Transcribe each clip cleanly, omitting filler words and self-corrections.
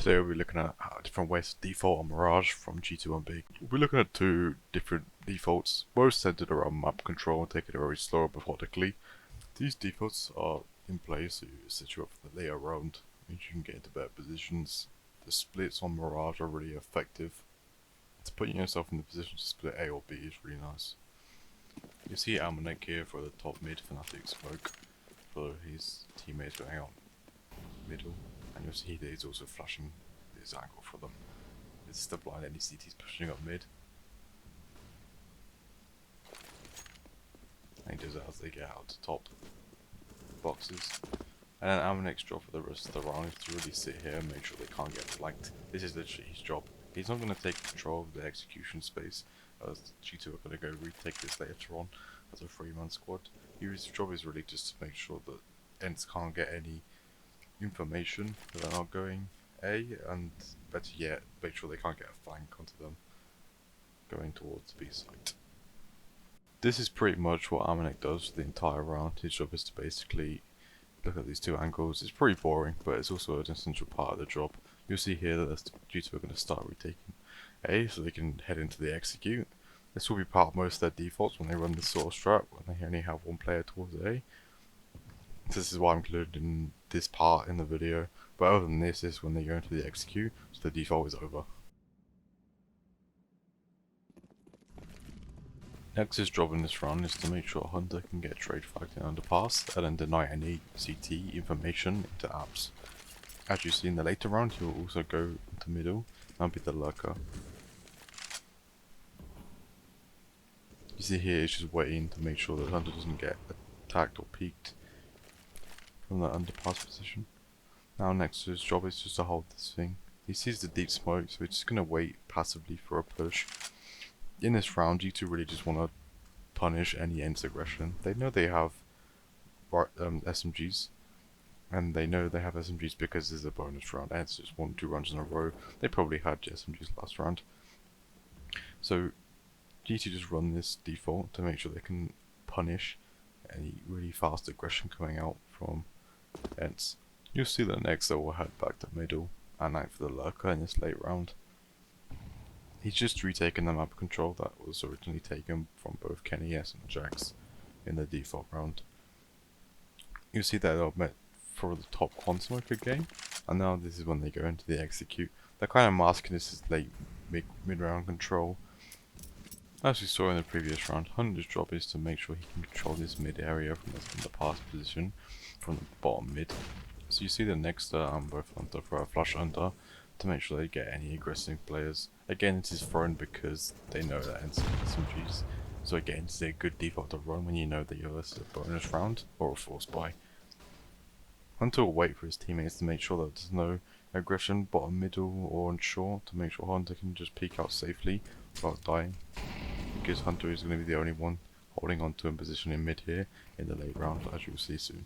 Today we'll be looking at different ways to default on Mirage from G2MB. We'll be looking at two different defaults, both centered around map control and taking it very slow and methodically. These defaults are in place to set you up for the later round, means you can get into better positions. The splits on Mirage are really effective. It's putting yourself in the position to split A or B is really nice. You see Almanac here for the top mid Fnatic smoke, for his teammates going out middle. And you'll see that he's also flashing this angle for them. This is the blind NECT's pushing up mid. And he does it as they get out to top boxes. And then Almanac's job for the rest of the round is to really sit here and make sure they can't get flanked. This is literally his job. He's not going to take control of the execution space, as G2 are going to go retake this later on as a 3-man squad. His job is really just to make sure that Ents can't get any information that they're not going A, and better yet, make sure they can't get a flank onto them going towards B site. This is pretty much what Almanac does for the entire round. His job is to basically look at these two angles. It's pretty boring, but it's also an essential part of the job. You'll see here that G2 are going to start retaking A, so they can head into the execute. This will be part of most of their defaults when they run this sort of strat, when they only have one player towards A. This is why I'm included in this part in the video, but other than this is when they go into the execute, so the default is over. Nex's job in this run is to make sure Hunter can get trade flagged in underpass and then deny any CT information into apps. As you see in the later round, he will also go into middle and be the lurker. You see here he's just waiting to make sure that Hunter doesn't get attacked or peeked from the underpass position. Now Nex's job is just to hold this thing. He sees the deep smoke, so he's just going to wait passively for a push. In this round, G2 really just want to punish any Ents aggression. They know they have SMGs, and they know they have SMGs because this is a bonus round. Ents just won 2 runs in a row. They probably had SMGs last round. So G2 just run this default to make sure they can punish any really fast aggression coming out from Ents. You'll see that next they will head back to middle and out for the lurker in this late round. He's just retaken the map control that was originally taken from both Kenny S and Jax in the default round. You'll see that they'll met for the top quant smoker game, and now this is when they go into the execute. They're kind of masking this as late mid-round control. As we saw in the previous round, Hunter's job is to make sure he can control this mid area from this underpass position from the bottom mid. So you see the next both Hunter for a flush under to make sure they get any aggressive players. Again, it is thrown because they know that Ents have SMGs. So again, it's a good default to run when you know that this is a bonus round or a force buy. Hunter will wait for his teammates to make sure that there's no aggression bottom, middle or on shore to make sure Hunter can just peek out safely without dying. Because Hunter is going to be the only one holding on to a position in mid here in the late round, as you'll see soon.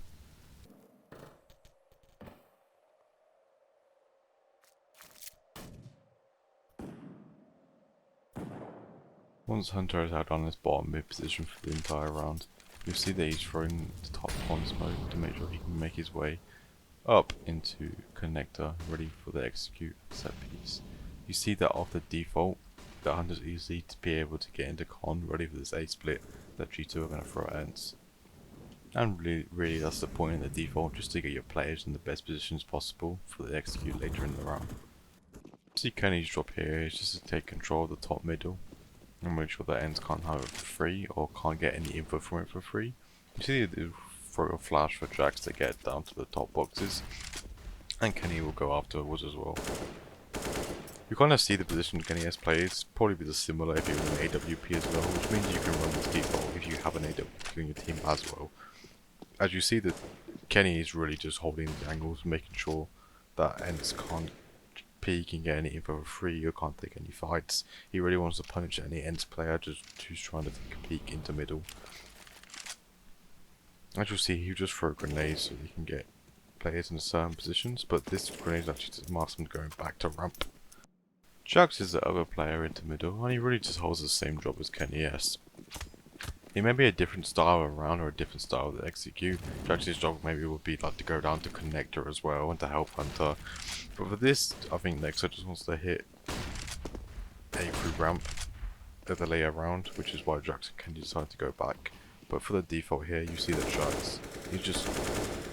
Once Hunter has had on his bottom mid position for the entire round, you'll see that he's throwing the top one smoke to make sure he can make his way up into connector, ready for the execute set piece. You see that off the default, that Hunter's easy to be able to get into con, ready for this A split that G2 are going to throw at Ents. And really that's the point in the default, just to get your players in the best positions possible for the execute later in the round. See Kenny's job here is just to take control of the top middle and make sure that Ents can't have it for free or can't get any info from it for free. You see they throw a flash for Jax to get down to the top boxes, and Kenny will go afterwards as well. You kind of see the position Kenny has played. It's probably be similar if you're in AWP as well, which means you can run this default if you have an AWP in your team as well. As you see that Kenny is really just holding the angles, making sure that Ents can't peek and get any info for free or can't take any fights. He really wants to punish any Ents player just who's trying to take a peek into middle. As you'll see, he'll just throw grenades so he can get players in certain positions, but this grenade is actually just masks him going back to ramp. Jax is the other player into middle, and he really just holds the same job as Kenny S. It may be a different style of round or a different style to execute. Jax's job maybe would be like to go down to connector as well and to help Hunter. But for this, I think Nexo just wants to hit A through ramp at the later round, which is why Jackson can decide to go back. But for the default here, you see that Jax, he's just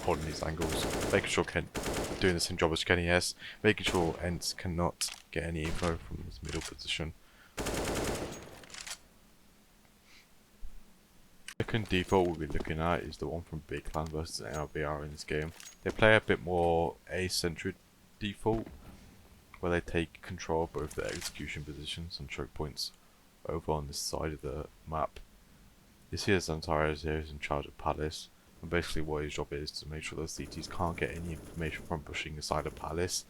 holding these angles, making sure Ken doing the same job as Kenny S, making sure Ents cannot get any info from this middle position. The second default we'll be looking at is the one from Big Clan versus NLBR in this game. They play a bit more A-centric default, where they take control of both the execution positions and choke points over on this side of the map. You see as Antares here is in charge of Palace, and basically what his job is to make sure that CTs can't get any information from pushing inside of Palace.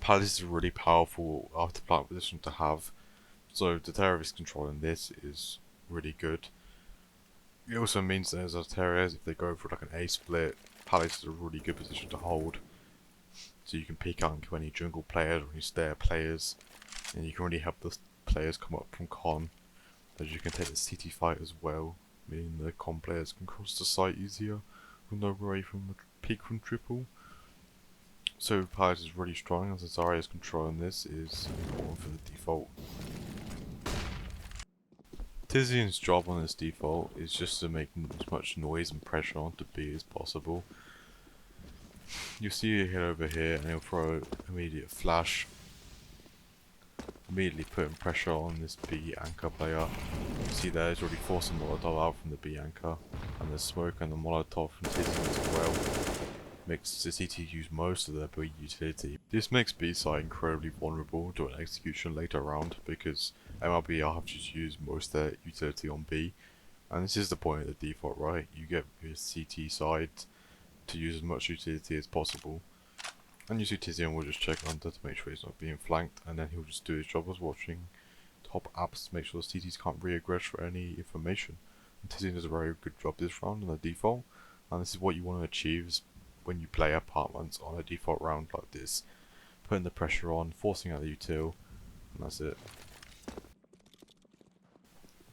Palace is a really powerful after plant position to have, so the terrorist controlling this is really good. It also means that as Altares, if they go for like an A split, Palace is a really good position to hold. So you can peek out and kill any jungle players or any stair players, and you can really help the players come up from con, as you can take the CT fight as well, meaning the con players can cross the site easier with no worry from the peek from triple. So Palace is really strong, as Azaria's controlling this is important for the default. Tizian's job on this default is just to make as much noise and pressure onto B as possible. You see a hit over here and he'll throw immediate flash, immediately putting pressure on this B anchor player. You see there he's already forced a Molotov out from the B anchor, and the smoke and the Molotov from Tizian as well makes the CT use most of their B utility. This makes B side incredibly vulnerable to an execution later round, because MLBR have just used most of their utility on B, and this is the point of the default, right? You get your CT side to use as much utility as possible, and you see Tizian will just check under to make sure he's not being flanked, and then he'll just do his job as watching top apps to make sure the CTs can't re-aggress for any information. And Tizian does a very good job this round on the default, and this is what you want to achieve when you play apartments on a default round like this. Putting the pressure on, forcing out the util, and that's it.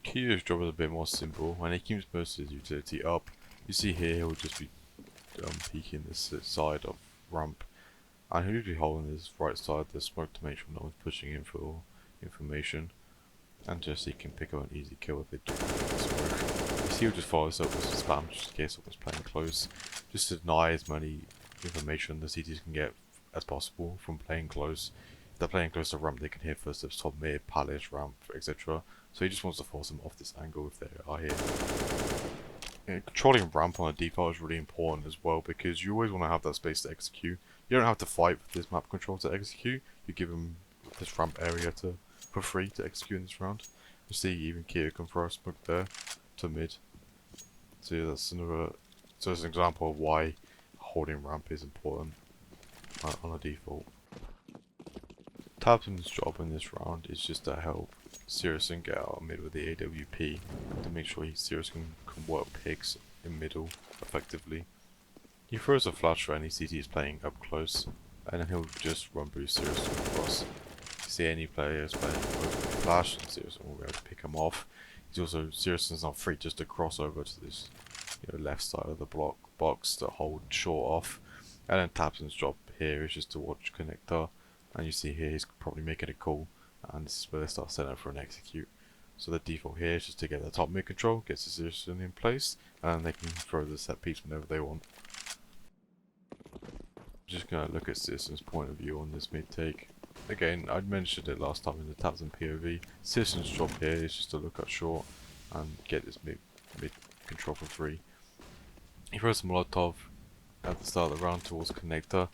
Kyo's job is a bit more simple, and he keeps most of his utility up. You see here he'll just be peeking this side of ramp, and he'll usually holding this right side of the smoke to make sure no one's pushing in for information, and just so he can pick up an easy kill if they do the smoke. You see he'll just follow this up with spam just in case someone's playing close, just to deny as many information the CTs can get as possible from playing close. If they're playing close to ramp, they can hear footsteps top mid, palace, ramp, etc. So he just wants to force them off this angle if they are here. Controlling ramp on a default is really important as well, because you always want to have that space to execute. You don't have to fight with this map control to execute. You give them this ramp area for free to execute in this round. You see even Kyo can throw a smoke there to mid. So yeah, that's another. So it's an example of why holding ramp is important on a default. Tabson's job in this round is just to help Sirison get out mid with the AWP, to make sure Sirison can work picks in middle effectively. He throws a flash for any CT is playing up close, and then he'll just run boost Sirison across. If you see any players playing with flash, Sirison will be able to pick him off. He's also, Sirison's not free just to cross over to this left side of the box to hold short off, and then Tabson's job here is just to watch connector. And you see here he's probably making a call, and this is where they start setting up for an execute. So the default here is just to get the top mid control, gets the position in place, and they can throw the set piece whenever they want. Just gonna look at Citizen's point of view on this mid take. Again, I mentioned it last time in the Tabson POV. Citizen's job here is just to look at short and get this mid control for free. He throws a Molotov at the start of the round towards connector.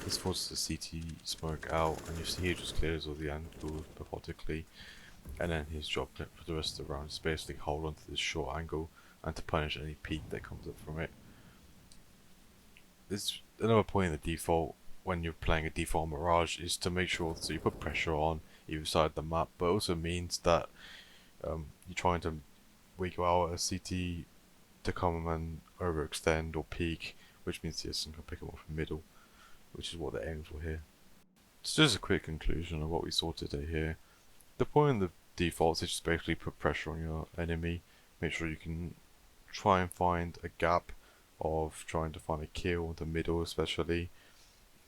This forces the CT smoke out, and you see he just clears all the angles methodically, and then his job for the rest of the round is basically hold on to this short angle and to punish any peek that comes up from it. There's another point in the default when you're playing a default Mirage is to make sure so you put pressure on either side of the map, but it also means that you're trying to wiggle out a CT to come and overextend or peek, which means the can pick them off in the middle, which is what they're aiming for here. So just a quick conclusion of what we saw today here. The point of the defaults is just basically put pressure on your enemy Make sure you can try and find a gap of trying to find a kill in the middle, especially.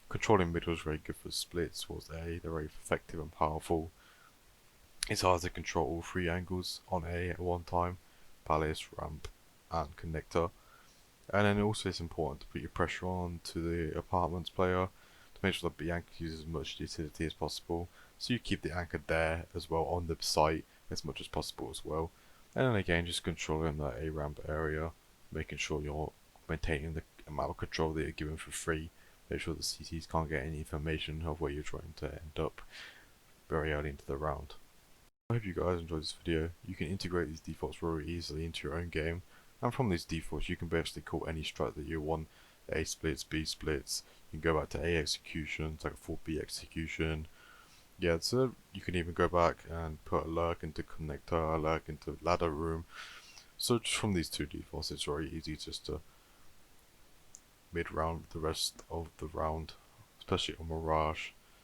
Controlling middle is very good for splits towards A. They're very effective and powerful. It's hard to control all three angles on A at one time: palace, ramp, and connector. And then also it's important to put your pressure on to the apartments player to make sure that the anchor uses as much utility as possible. So you keep the anchor there as well on the site as much as possible as well. And then again, just controlling that A ramp area, making sure you're maintaining the amount of control that you're given for free. Make sure the CTs can't get any information of where you're trying to end up very early into the round. I hope you guys enjoyed this video. You can integrate these defaults very easily into your own game, and from these defaults you can basically call any strat that you want. A splits, B splits, you can go back to A executions, like a full B execution. Yeah, so you can even go back and put a lurk into connector, a lurk into ladder room. So just from these two defaults it's very easy just to mid-round the rest of the round, especially on Mirage.